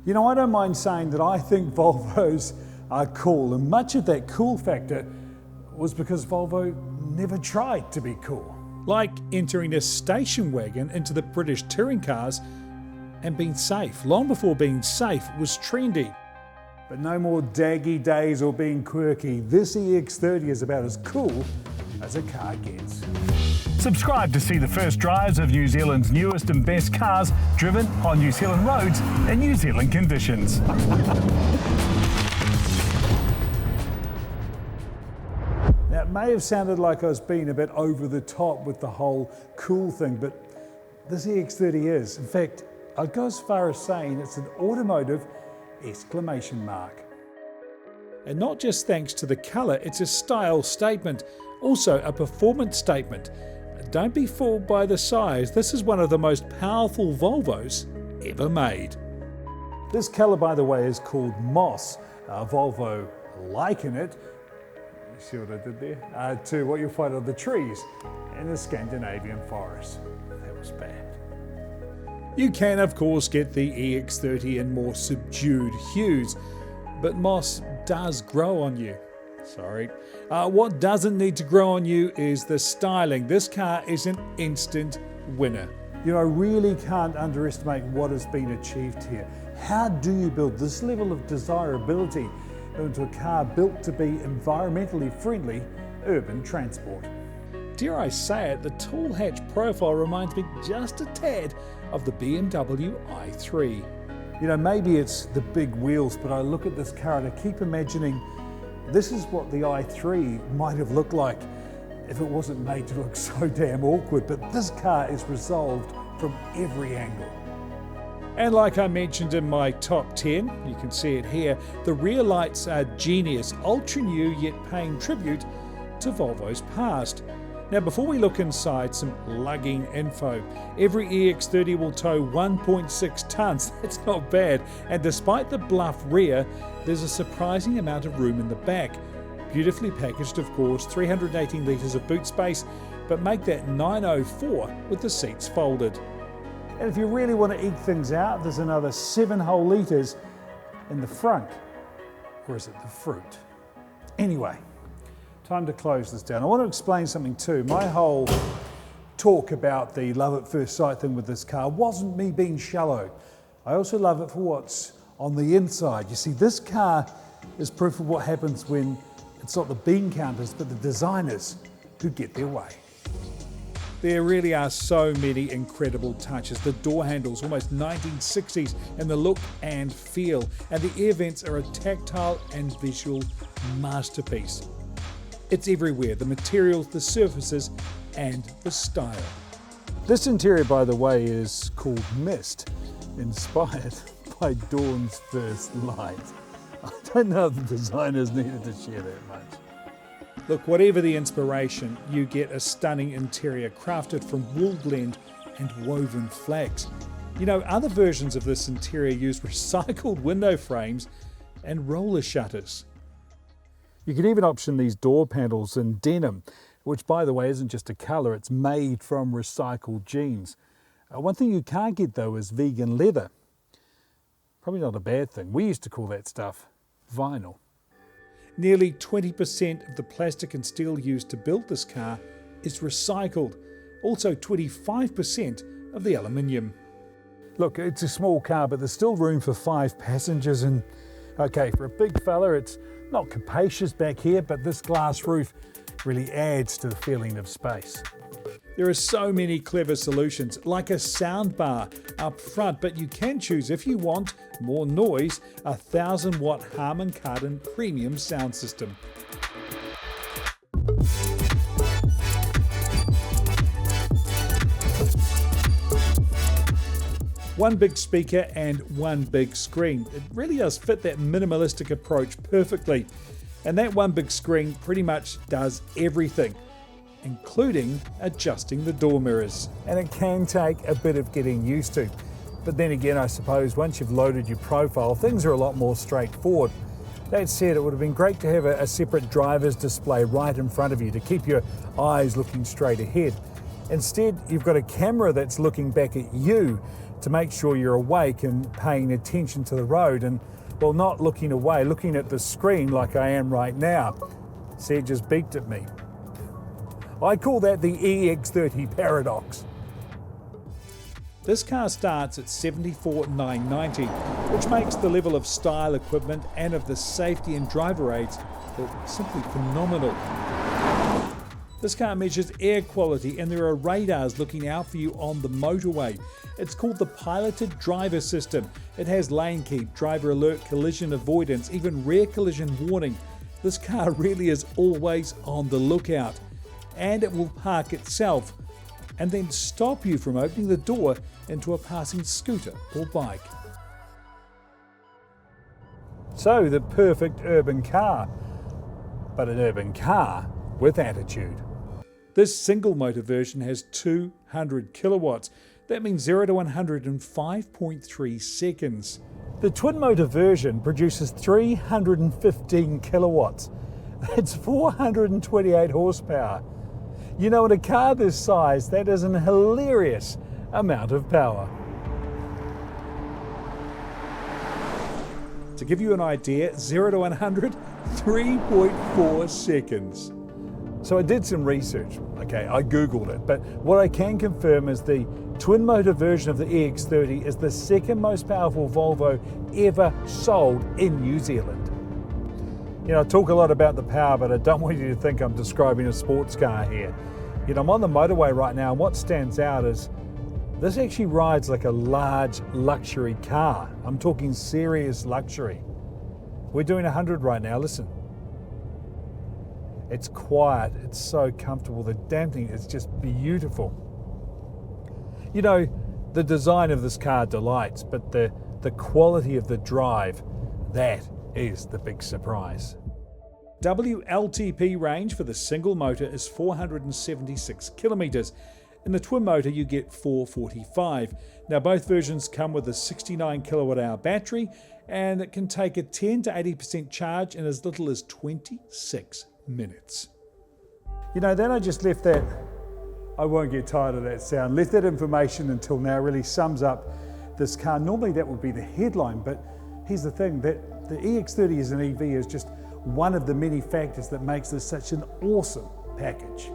You know, I don't mind saying that I think Volvos are cool, and much of that cool factor was because Volvo never tried to be cool. Like entering a station wagon into the British touring cars and being safe, long before being safe was trendy. But no more daggy days or being quirky. This EX30 is about as cool as a car gets. Subscribe to see the first drives of New Zealand's newest and best cars driven on New Zealand roads in New Zealand conditions. Now, it may have sounded like I was being a bit over the top with the whole cool thing, but this EX30 is. In fact, I'd go as far as saying it's an automotive exclamation mark. And not just thanks to the colour, it's a style statement, also a performance statement. Don't be fooled by the size, this is one of the most powerful Volvos ever made. This colour, by the way, is called moss. Volvo liken it, you see what I did there, to what you'll find on the trees in the Scandinavian forest. That was bad. You can, of course, get the EX30 in more subdued hues, but moss does grow on you. Sorry. What doesn't need to grow on you is the styling. This car is an instant winner. You know, I really can't underestimate what has been achieved here. How do you build this level of desirability into a car built to be environmentally friendly urban transport? Dare I say it, the tall hatch profile reminds me just a tad of the BMW i3. You know, maybe it's the big wheels, but I look at this car and I keep imagining this is what the i3 might have looked like if it wasn't made to look so damn awkward, but this car is resolved from every angle. And like I mentioned in my top 10, you can see it here, the rear lights are genius, ultra new yet paying tribute to Volvo's past. Now before we look inside, some lugging info. Every EX30 will tow 1.6 tonnes, that's not bad, and despite the bluff rear, there's a surprising amount of room in the back. Beautifully packaged, of course, 318 litres of boot space, but make that 904 with the seats folded. And if you really want to eke things out, there's another 7 whole litres in the front. Or is it the fruit? Anyway, time to close this down. I want to explain something too. My whole talk about the love at first sight thing with this car wasn't me being shallow. I also love it for what's on the inside. You see, this car is proof of what happens when it's not the bean counters, but the designers who get their way. There really are so many incredible touches. The door handles, almost 1960s in the look and feel, and the air vents are a tactile and visual masterpiece. It's everywhere, the materials, the surfaces, and the style. This interior, by the way, is called Mist, inspired by dawn's first light. I don't know if the designers needed to share that much. Look, whatever the inspiration, you get a stunning interior crafted from wool blend and woven flax. You know, other versions of this interior use recycled window frames and roller shutters. You can even option these door panels in denim, which by the way isn't just a colour, it's made from recycled jeans. One thing you can't get though is vegan leather. Probably not a bad thing. We used to call that stuff vinyl. Nearly 20% of the plastic and steel used to build this car is recycled. Also 25% of the aluminium. Look, it's a small car, but there's still room for 5 passengers, and okay, for a big fella, it's not capacious back here, but this glass roof really adds to the feeling of space. There are so many clever solutions, like a sound bar up front, but you can choose, if you want more noise, a 1000-watt Harman Kardon premium sound system. One big speaker and one big screen. It really does fit that minimalistic approach perfectly. And that one big screen pretty much does everything, including adjusting the door mirrors. And it can take a bit of getting used to. But then again, I suppose once you've loaded your profile, things are a lot more straightforward. That said, it would have been great to have a separate driver's display right in front of you to keep your eyes looking straight ahead. Instead, you've got a camera that's looking back at you to make sure you're awake and paying attention to the road and, well, not looking away, looking at the screen like I am right now. See, it just beeped at me. I call that the EX30 paradox. This car starts at $74,990, which makes the level of style, equipment and of the safety and driver aids simply phenomenal. This car measures air quality and there are radars looking out for you on the motorway. It's called the piloted driver system. It has lane keep, driver alert, collision avoidance, even rear collision warning. This car really is always on the lookout. And it will park itself and then stop you from opening the door into a passing scooter or bike. So, the perfect urban car, but an urban car with attitude. This single motor version has 200 kilowatts. That means 0 to 100 in 5.3 seconds. The twin motor version produces 315 kilowatts. That's 428 horsepower. You know, in a car this size, that is an hilarious amount of power. To give you an idea, 0 to 100, 3.4 seconds. So I did some research, okay, I Googled it, but what I can confirm is the twin motor version of the EX30 is the second most powerful Volvo ever sold in New Zealand. You know, I talk a lot about the power, but I don't want you to think I'm describing a sports car here. You know, I'm on the motorway right now, and what stands out is this actually rides like a large luxury car. I'm talking serious luxury. We're doing 100 right now, listen. It's quiet, it's so comfortable, the damping is just beautiful. You know, the design of this car delights, but the quality of the drive, that is the big surprise. WLTP range for the single motor is 476 kilometres. In the twin motor you get 445. Now both versions come with a 69 kilowatt hour battery and it can take a 10 to 80% charge in as little as 26 minutes. You know, then I just left that, I won't get tired of that sound, left that information until now really sums up this car. Normally that would be the headline, but here's the thing, that the EX30 as an EV is just one of the many factors that makes this such an awesome package.